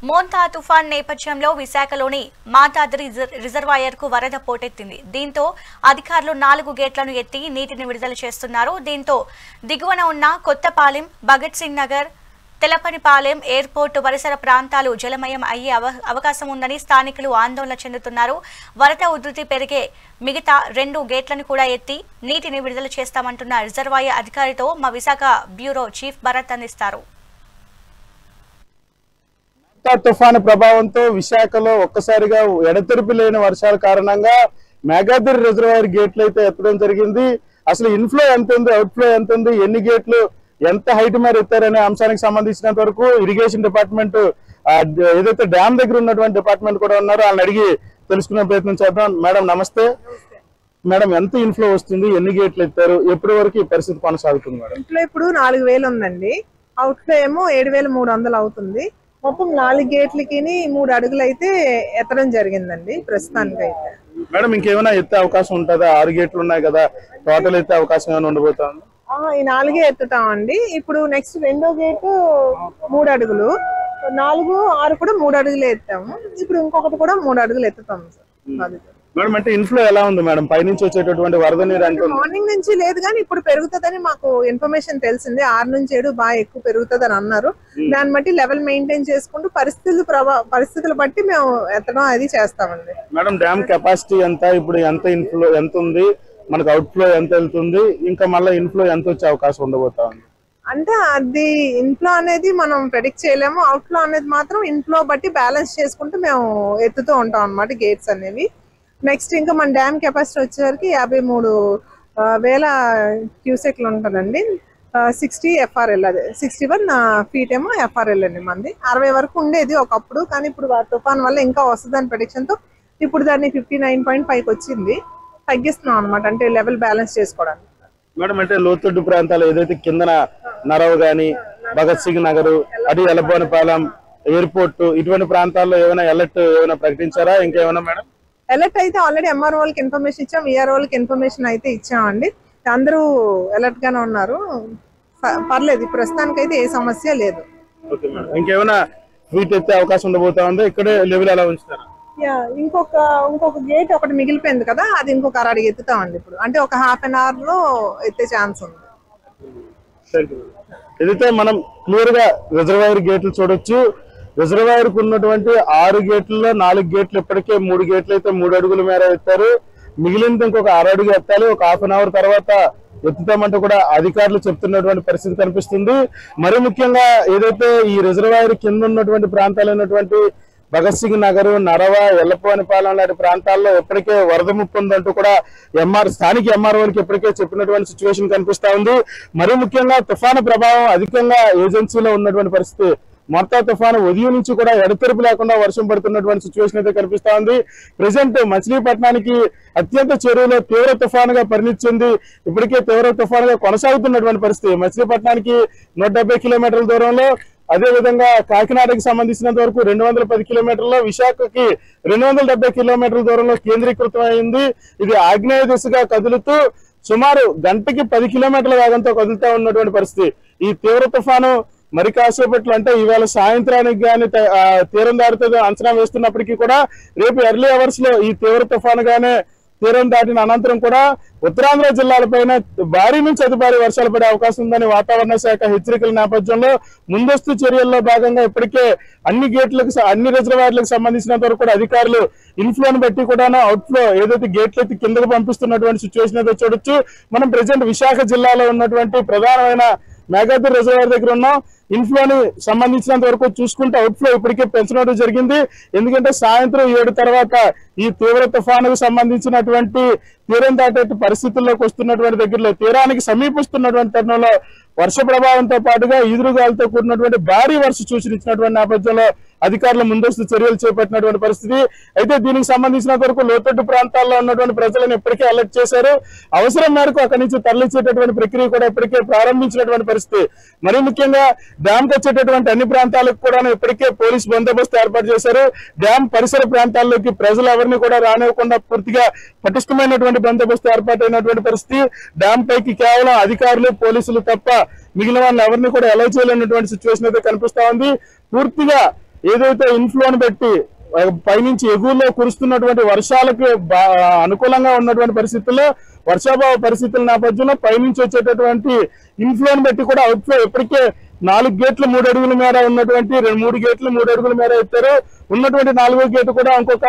మోంతా తుఫాన్ నేపథ్యంలో విశాఖలోని మాతాద్రి రిజర్వాయర్కు వరద పోటెత్తింది. దీంతో అధికారులు 4 గేట్లను ఎత్తి నీటిని విడుదల చేస్తున్నారు. దీంతో దిగువన ఉన్న కొత్తపాలెం, భగత్ సింగ్ నగర్, తెలపనిపాలెం, ఎయిర్పోర్టు పరిసర ప్రాంతాలు జలమయం అయ్యే అవకాశం ఉందని స్థానికులు ఆందోళన చెందుతున్నారు. వరద ఉధృతి పెరిగే మిగతా 2 గేట్లను కూడా ఎత్తి నీటిని విడుదల చేస్తామంటున్న రిజర్వాయర్ అధికారితో మా విశాఖ బ్యూరో చీఫ్ భరత్ అందిస్తారు. తుఫాను ప్రభావంతో విశాఖలో ఒక్కసారిగా ఎడతెరిపి లేని వర్షాల కారణంగా మేఘాద్రి రిజర్వాయర్ గేట్లు అయితే ఎత్తడం జరిగింది. అసలు ఇన్ఫ్లో ఎంత ఉంది, అవుట్ఫ్లో ఎంత ఉంది, ఎన్ని గేట్లు ఎంత హైట్ మేర ఎత్తారనే అంశానికి సంబంధించినంత వరకు ఇరిగేషన్ డిపార్ట్మెంట్ ఏదైతే డ్యామ్ దగ్గర ఉన్నటువంటి డిపార్ట్మెంట్ కూడా ఉన్నారో వాళ్ళని అడిగి తెలుసుకునే ప్రయత్నం చేద్దాం. మేడం నమస్తే. మేడం ఎంత ఇన్ఫ్లో వస్తుంది, ఎన్ని గేట్లు ఎత్తారు, ఎప్పటి వరకు ఈ పరిస్థితి కొనసాగుతుంది? మేడం ఇన్ఫ్లో ఇప్పుడు 4000 ఉందండి, అవుట్ఫ్లో ఏమో 7300 అవుతుంది. మొత్తం 4 గేట్లకి 3 అడుగులు అయితే ఎత్తడం జరిగిందండి ప్రస్తుతానికి అయితే. మేడం ఇంకేమైనా ఎత్తే అవకాశం ఉంటుందా? 6 గేట్లు ఉన్నాయి కదా, టోటల్ ఎత్తే అవకాశం ఏమైనా ఉండబోతుంది? ఈ 4 ఎత్తుతామండి. ఇప్పుడు నెక్స్ట్ 2వ గేటు 3 అడుగులు, 4, 6 కూడా 3 అడుగులు ఎత్తాము. ఇప్పుడు ఇంకొకటి కూడా 3 అడుగులు ఎత్తుతాము సార్. మేడం అంటే ఇన్ఫ్లో ఎలా ఉంది మేడం? పైనుంచి వచ్చేటటువంటి వరద నీరు అంటే మార్నింగ్ నుంచి లేదు కానీ ఇప్పుడు పెరుగుతుందని మాకు ఇన్ఫర్మేషన్ తెలిసింది. 6 నుంచి 7 బాగా ఎక్కువ పెరుగుతుందని అన్నారు. దాన్ని బట్టి లెవెల్ మెయింటైన్ చేసుకుంటూ పరిస్థితులు బట్టి మేము ఎత్తడం అది చేస్తామండి. మేడం డ్యామ్ కెపాసిటీ ఎంత, ఇప్పుడు ఎంత ఇన్ఫ్లో ఎంత ఉంది, మనకు అవుట్ఫ్లో ఎంత వెళ్తుంది, ఇంకా మళ్ళీ ఇన్ఫ్లో ఎంత వచ్చే అవకాశం ఉండబోతా ఉంది? అంటే అది ఇన్ఫ్లో అనేది మనం ప్రెడిక్ట్ చేయలేము. అవుట్ఫ్లో అనేది మాత్రం ఇన్ఫ్లో బట్టి బ్యాలెన్స్ చేసుకుంటూ మేము ఎత్తుతూ ఉంటాం అన్నమాట గేట్స్ అనేవి. నెక్స్ట్ ఇంకా మన డ్యామ్ కెపాసిటీ వచ్చేసరికి 53,000 క్యూసెక్లు ఉంటుందండి. 60 FRL, అదే 61 ఫీట్ ఏమో FRL అండి. మంది 60 వరకు ఉండేది ఒకప్పుడు, కానీ ఇప్పుడు తుఫాన్ వల్ల ఇంకా వస్తుందని ప్రెడిక్షన్తో ఇప్పుడు దాన్ని 59.5కి వచ్చింది. తగ్గిస్తున్నాం అనమాట, అంటే లెవెల్ బ్యాలెన్స్ చేసుకోవడానికి. మేడం అంటే లోతట్టు ప్రాంతాలు ఏదైతే కిందన నరవ్ గాని, భగత్ సింగ్ నగర్, అటు ఎలబోనపాలెం, ఎయిర్పోర్ట్ ఇటువంటి ప్రాంతాల్లో ఏమైనా అలర్ట్ ఏమైనా ప్రకటించారా? ఇంకేమైనా మేడం? అలర్ట్ అయితే ఆల్రెడీ MROలకి ఇన్ఫర్మేషన్ ఇచ్చాం, VROలకి ఇన్ఫర్మేషన్ అయితే ఇచ్చామండి. అందరూ అలర్ట్ గానే ఉన్నారు. పర్లేదు, ప్రస్తుతానికి అయితే ఏ సమస్య లేదు. ఇంకేమైనా ఫీట్ ఎత్తే అవకాశం ఉండబోతా ఉంది? ఇక్కడే లెవెల్ ఎలా ఉంచుతారా? ఇంకొక గేట్ ఒకటి మిగిలిపోయింది కదా, అది ఇంకొక 6 అడుగు ఎత్తుతామండి ఇప్పుడు. అంటే ఒక ½ an hour లో ఎత్తే ఛాన్స్ ఉంది. ఏదైతే మనం క్లియర్ గా రిజర్వాయర్ గేట్లు చూడొచ్చు. రిజర్వాయర్ కు ఉన్నటువంటి 6 గేట్లలో 4 గేట్లు ఇప్పటికే 3 గేట్లు అయితే 3 అడుగుల మేర ఎత్తారు. మిగిలింది ఇంకొక 6 అడుగు ఎత్తాలి. ఒక ½ an hour తర్వాత ఎత్తుతామంటూ కూడా అధికారులు చెప్తున్నటువంటి పరిస్థితి కనిపిస్తుంది. మరి ముఖ్యంగా ఏదైతే ఈ రిజర్వాయర్ కింద ఉన్నటువంటి ప్రాంతాలైనటువంటి భగత్ సింగ్ నగర్, నరవ, ఎల్లపోనిపాలెం లాంటి ప్రాంతాల్లో ఇప్పటికే వరద ముప్పు ఉందంటూ కూడా స్థానిక MROలకి ఇప్పటికే చెప్పినటువంటి సిచ్యువేషన్ కనిపిస్తా ఉంది. మరి ముఖ్యంగా తుఫాను ప్రభావం అధికంగా ఏజెన్సీలో ఉన్నటువంటి పరిస్థితి. మోంతా తుఫాను ఉదయం నుంచి కూడా ఎడతెరిపి లేకుండా వర్షం పడుతున్నటువంటి సిచ్యువేషన్ అయితే కనిపిస్తా ఉంది. ప్రెసెంట్ మచిలీపట్నానికి అత్యంత చేరువలో తీవ్ర తుఫానుగా పరిణించింది. ఇప్పటికే తీవ్ర తుఫానుగా కొనసాగుతున్నటువంటి పరిస్థితి. మచిలీపట్నానికి 170 కిలోమీటర్ల దూరంలో, అదే విధంగా కాకినాడకి సంబంధించినంత వరకు 210 కిలోమీటర్ల, విశాఖకి 270 కిలోమీటర్ల దూరంలో కేంద్రీకృతం అయింది. ఇది ఆగ్నేయ దిశగా కదులుతూ సుమారు గంటకి 10 కిలోమీటర్ల వేగంతో కదులుతూ ఉన్నటువంటి పరిస్థితి. ఈ తీవ్ర తుఫాను మరి కాసేపట్లో అంటే ఈవేళ సాయంత్రానికి కానీ తీరం దాటుతుందో అంచనా వేస్తున్నప్పటికీ కూడా రేపు ఎర్లీ అవర్స్ లో ఈ తీవ్ర తుఫానుగానే తీరం దాటిన అనంతరం కూడా ఉత్తరాంధ్ర జిల్లాలపైన భారీ నుంచి అతి భారీ వర్షాలు పడే అవకాశం ఉందని వాతావరణ శాఖ హెచ్చరికల నేపథ్యంలో ముందస్తు చర్యల్లో భాగంగా ఇప్పటికే అన్ని రిజర్వాయర్లకు సంబంధించినంత వరకు కూడా అధికారులు ఇన్ఫ్లోని బట్టి కూడా అవుట్ఫ్లో ఏదైతే గేట్లు ఎత్తి కిందకు పంపిస్తున్నటువంటి సిచ్యువేషన్ అయితే చూడొచ్చు. మనం ప్రెసెంట్ విశాఖ జిల్లాలో ఉన్నటువంటి ప్రధానమైన మేఘాద్రి రిజర్వాయర్ దగ్గర ఉన్నాం. ఇన్ఫ్లోని సంబంధించినంత వరకు చూసుకుంటే అవుట్ఫ్లో ఇప్పటికే పెంచడం జరిగింది. ఎందుకంటే సాయంత్రం 7 తర్వాత ఈ తీవ్ర తుఫానుకు సంబంధించినటువంటి తీరం దాటే పరిస్థితుల్లోకి వస్తున్నటువంటి దగ్గరలో తీరానికి సమీపిస్తున్నటువంటి తరుణంలో వర్ష ప్రభావంతో పాటుగా ఈదురుగాలతో కూడినటువంటి భారీ వర్ష సూచనిచ్చినటువంటి నేపథ్యంలో అధికారులు ముందస్తు చర్యలు చేపట్టినటువంటి పరిస్థితి. అయితే దీనికి సంబంధించినంత వరకు లోతట్టు ప్రాంతాల్లో ఉన్నటువంటి ప్రజలను ఇప్పటికే అలర్ట్ చేశారు. అవసరం మేరకు అక్కడి నుంచి తరలించేటటువంటి ప్రక్రియ కూడా ఇప్పటికే ప్రారంభించినటువంటి పరిస్థితి. మరీ ముఖ్యంగా డ్యామ్ వచ్చేటటువంటి అన్ని ప్రాంతాలకు కూడా ఇప్పటికే పోలీస్ బందోబస్తు ఏర్పాటు చేశారు. డ్యామ్ పరిసర ప్రాంతాల్లోకి ప్రజలు ఎవరిని కూడా రానివ్వకుండా పూర్తిగా పటిష్టమైనటువంటి బందోబస్తు ఏర్పాటైనటువంటి పరిస్థితి. డ్యామ్ పైకి కేవలం అధికారులు, పోలీసులు తప్ప మిగిలిన వాళ్ళని ఎవరిని కూడా అలౌ చేయలేనటువంటి సిచ్యువేషన్ అయితే కనిపిస్తా ఉంది. పూర్తిగా ఏదైతే ఇన్ఫ్లోని బట్టి పైనుంచి ఎగువలో కురుస్తున్నటువంటి వర్షాలకు అనుకూలంగా ఉన్నటువంటి పరిస్థితుల్లో వర్షాభావ పరిస్థితుల నేపథ్యంలో పైనుంచి వచ్చేటటువంటి ఇన్ఫ్లోని బట్టి కూడా అవుట్ఫ్లో ఇప్పటికే 4 గేట్లు 3 అడుగుల మేర ఉన్నటువంటి 3 గేట్లు 3 అడుగుల మేర ఎత్తారు. ఉన్నటువంటి 4వ గేటు కూడా ఇంకొక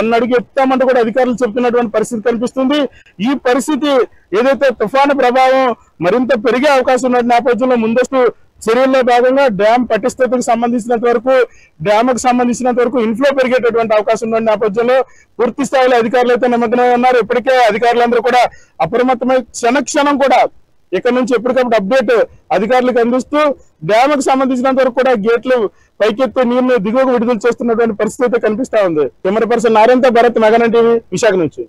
1 అడుగు ఎత్తామంటూ కూడా అధికారులు చెప్తున్నటువంటి పరిస్థితి కనిపిస్తుంది. ఈ పరిస్థితి ఏదైతే తుఫాను ప్రభావం మరింత పెరిగే అవకాశం ఉన్న నేపథ్యంలో ముందస్తు చర్యల్లో భాగంగా డ్యామ్ పటిష్టతకు సంబంధించినంత వరకు ఇన్ఫ్లో పెరిగేటటువంటి అవకాశం ఉన్న నేపథ్యంలో పూర్తి స్థాయిలో అధికారులు అయితే నిమగ్నమై ఉన్నారు. ఇప్పటికే అధికారులందరూ కూడా అప్రమత్తమై క్షణం కూడా ఇక్కడ నుంచి ఎప్పటికప్పుడు అప్డేట్ అధికారులకు అందిస్తూ డ్యామ్కు సంబంధించినంత వరకు కూడా గేట్లు పైకెత్తు నీళ్లు దిగువకు విడుదల చేస్తున్నటువంటి పరిస్థితి అయితే కనిపిస్తా ఉంది. కెమెరా పర్సన్ నారాయణతో భరత్, మెగానన్ టీవీ, విశాఖ నుంచి.